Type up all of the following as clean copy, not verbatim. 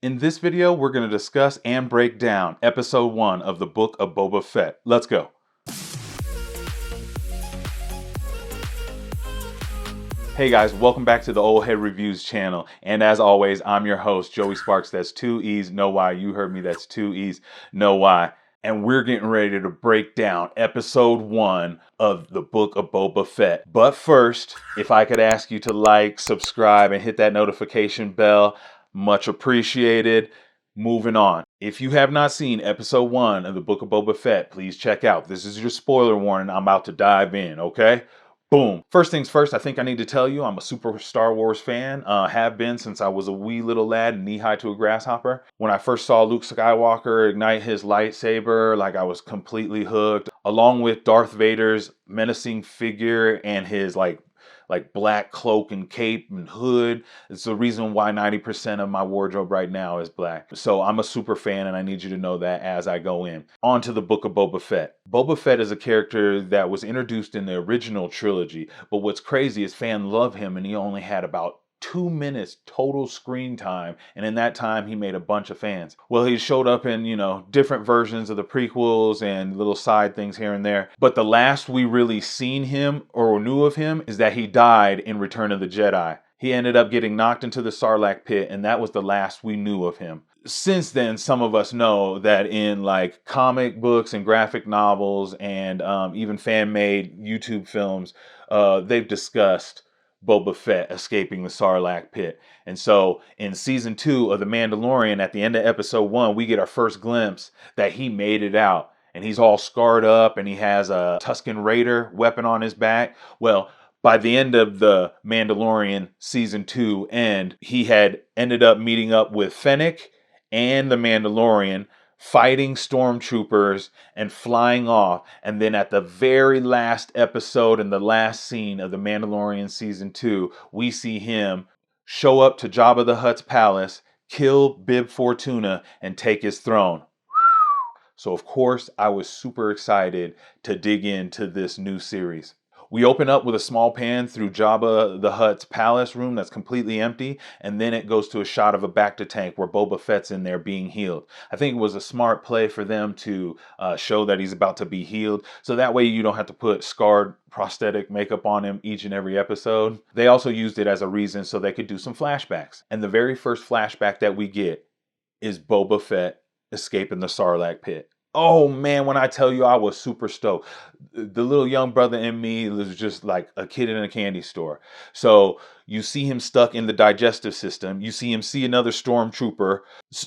In this video, we're going to discuss and break down episode 1 of the Book of Boba Fett. Let's go. Hey guys, welcome back to the Old Head Reviews channel. And as always, I'm your host, Joey Sparks. That's 2 E's, no Y. You heard me, that's 2 E's, no Y. And we're getting ready to break down episode 1 of the Book of Boba Fett. But first, if I could ask you to like, subscribe, and hit that notification bell, much appreciated. Moving on. If you have not seen episode 1 of the Book of Boba Fett, please check out. This is your spoiler warning. I'm about to dive in, okay? Boom. First things first, I think I need to tell you I'm a super Star Wars fan. Have been since I was a wee little lad, knee-high to a grasshopper. When I first saw Luke Skywalker ignite his lightsaber, I was completely hooked. Along with Darth Vader's menacing figure and his like black cloak and cape and hood. It's the reason why 90% of my wardrobe right now is black. So I'm a super fan, and I need you to know that as I go in. On to the Book of Boba Fett. Boba Fett is a character that was introduced in the original trilogy, but what's crazy is fans love him, and he only had about 2 minutes total screen time, and in that time he made a bunch of fans. Well, he showed up in, different versions of the prequels and little side things here and there, but the last we really seen him or knew of him is that he died in Return of the Jedi. He ended up getting knocked into the Sarlacc pit, and that was the last we knew of him. Since then, some of us know that in comic books and graphic novels and even fan-made YouTube films, they've discussed Boba Fett escaping the Sarlacc pit. And so in season 2 of The Mandalorian, at the end of episode 1, we get our first glimpse that he made it out. And he's all scarred up, and he has a Tusken Raider weapon on his back. Well, by the end of The Mandalorian season 2 end, he had ended up meeting up with Fennec and the Mandalorian, fighting stormtroopers and flying off. And then at the very last episode and the last scene of The Mandalorian season 2, we see him show up to Jabba the Hutt's palace, kill Bib Fortuna, and take his throne. So of course, I was super excited to dig into this new series. We open up with a small pan through Jabba the Hutt's palace room that's completely empty, and then it goes to a shot of a Bacta tank where Boba Fett's in there being healed. I think it was a smart play for them to show that he's about to be healed, so that way you don't have to put scarred prosthetic makeup on him each and every episode. They also used it as a reason so they could do some flashbacks. And the very first flashback that we get is Boba Fett escaping the Sarlacc pit. Oh man, when I tell you I was super stoked. The little young brother in me was just like a kid in a candy store. So you see him stuck in the digestive system. You see him see another stormtrooper,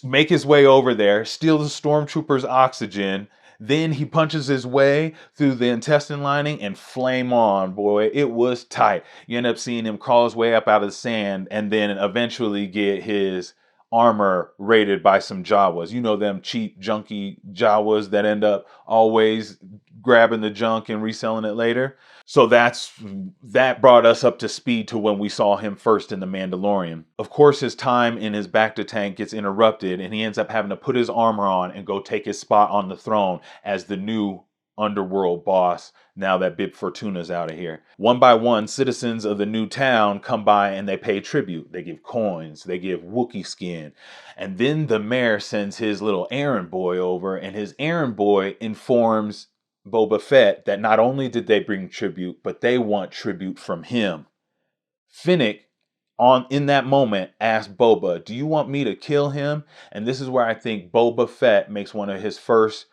make his way over there, steal the stormtrooper's oxygen. Then he punches his way through the intestine lining and flame on, boy. It was tight. You end up seeing him crawl his way up out of the sand and then eventually get his armor raided by some Jawas. You know, them cheap, junky Jawas that end up always grabbing the junk and reselling it later. So that brought us up to speed to when we saw him first in The Mandalorian. Of course, his time in his Bacta tank gets interrupted, and he ends up having to put his armor on and go take his spot on the throne as the new underworld boss now that Bib Fortuna's out of here. One by one, citizens of the new town come by and they pay tribute. They give coins, they give Wookiee skin. And then the mayor sends his little errand boy over, and his errand boy informs Boba Fett that not only did they bring tribute, but they want tribute from him. Fennec, in that moment, asked Boba, "Do you want me to kill him?" And this is where I think Boba Fett makes one of his first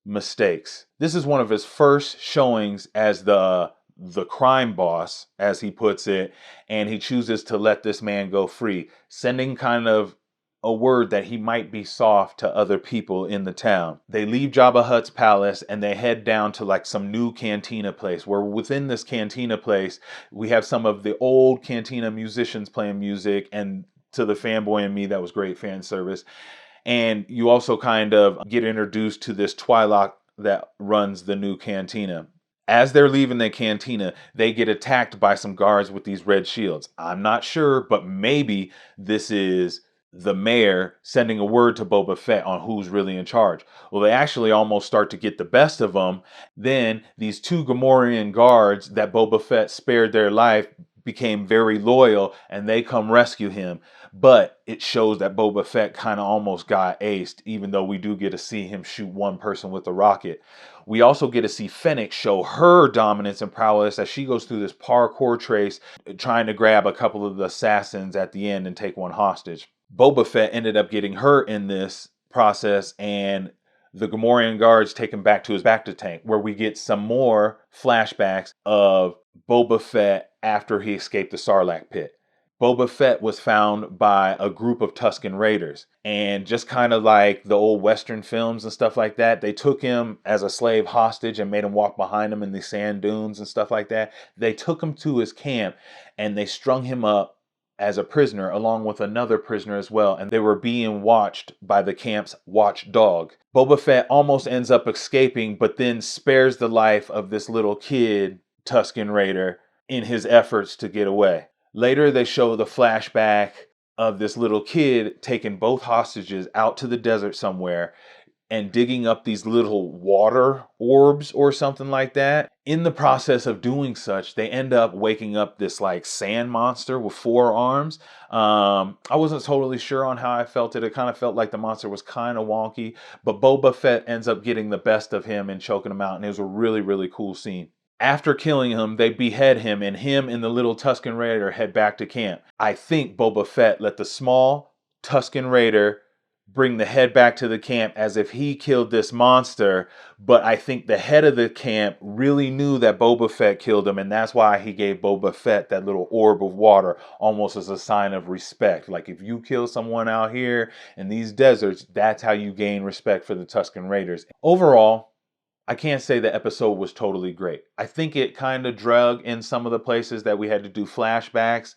mistakes. This is one of his first showings as the crime boss, as he puts it, and he chooses to let this man go free, sending kind of a word that he might be soft to other people in the town. They leave Jabba Hutt's palace and they head down to some new cantina place, where within this cantina place we have some of the old cantina musicians playing music, and to the fanboy in me, that was great fan service. And you also kind of get introduced to this Twi'lek that runs the new cantina. As they're leaving the cantina, they get attacked by some guards with these red shields. I'm not sure, but maybe this is the mayor sending a word to Boba Fett on who's really in charge. Well, they actually almost start to get the best of them. Then these 2 Gamorrean guards that Boba Fett spared their life became very loyal and they come rescue him. But it shows that Boba Fett kind of almost got aced, even though we do get to see him shoot one person with a rocket. We also get to see Fennec show her dominance and prowess as she goes through this parkour trace, trying to grab a couple of the assassins at the end and take one hostage. Boba Fett ended up getting hurt in this process, and the Gamorrean guards take him back to his bacta tank, where we get some more flashbacks of Boba Fett after he escaped the Sarlacc pit. Boba Fett was found by a group of Tusken Raiders, and just kind of like the old Western films and stuff like that, they took him as a slave hostage and made him walk behind them in the sand dunes and stuff like that. They took him to his camp and they strung him up as a prisoner along with another prisoner as well, and they were being watched by the camp's watchdog. Boba Fett almost ends up escaping, but then spares the life of this little kid, Tusken Raider, in his efforts to get away. Later, they show the flashback of this little kid taking both hostages out to the desert somewhere and digging up these little water orbs or something like that. In the process of doing such, they end up waking up this like sand monster with 4 arms. I wasn't totally sure on how I felt it. It kind of felt like the monster was kind of wonky, but Boba Fett ends up getting the best of him and choking him out, and it was a really, really cool scene. After killing him, they behead him, and the little Tusken Raider head back to camp. I think Boba Fett let the small Tusken Raider bring the head back to the camp as if he killed this monster, but I think the head of the camp really knew that Boba Fett killed him, and that's why he gave Boba Fett that little orb of water, almost as a sign of respect. Like, if you kill someone out here in these deserts, that's how you gain respect for the Tusken Raiders. Overall, I can't say the episode was totally great. I think it kind of drug in some of the places that we had to do flashbacks,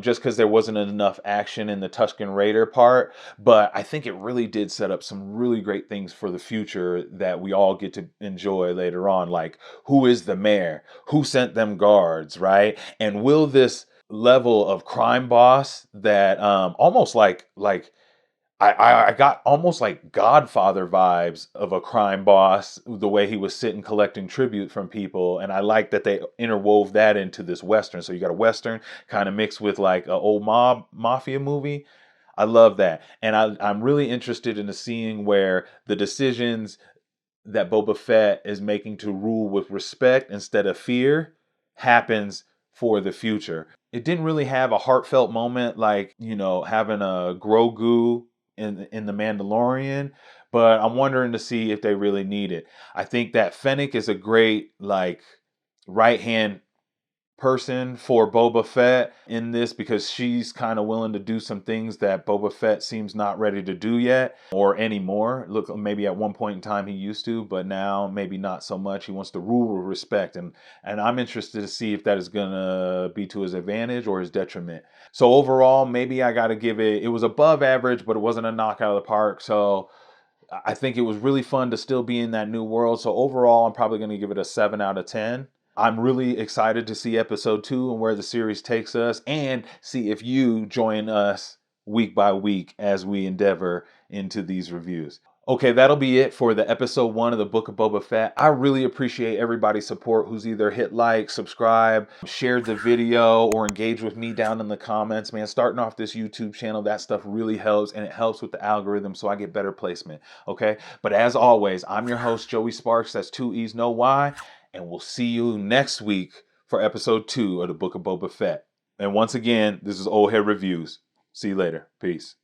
just because there wasn't enough action in the Tusken Raider part. But I think it really did set up some really great things for the future that we all get to enjoy later on. Like, who is the mayor? Who sent them guards, right? And will this level of crime boss that almost like I got almost like Godfather vibes of a crime boss, the way he was sitting collecting tribute from people. And I like that they interwove that into this Western. So you got a Western kind of mixed with like an old mafia movie. I love that. And I'm really interested in seeing where the decisions that Boba Fett is making to rule with respect instead of fear happens for the future. It didn't really have a heartfelt moment like, having a Grogu in the Mandalorian, but I'm wondering to see if they really need it. I think that Fennec is a great like right hand person for Boba Fett in this, because she's kind of willing to do some things that Boba Fett seems not ready to do yet or anymore. Look, maybe at one point in time he used to, but now maybe not so much. He wants to rule with respect, and I'm interested to see if that is gonna be to his advantage or his detriment. So overall, maybe I got to give it. It was above average, but it wasn't a knockout of the park. So I think it was really fun to still be in that new world. So overall, I'm probably going to give it a 7 out of 10. I'm really excited to see episode 2 and where the series takes us, and see if you join us week by week as we endeavor into these reviews. Okay, that'll be it for the episode 1 of the Book of Boba Fett. I really appreciate everybody's support who's either hit like, subscribe, shared the video, or engaged with me down in the comments. Man, starting off this YouTube channel, that stuff really helps, and it helps with the algorithm so I get better placement, okay? But as always, I'm your host, Joey Sparks. That's 2 E's, no Y. And we'll see you next week for episode 2 of the Book of Boba Fett. And once again, this is Old Head Reviews. See you later. Peace.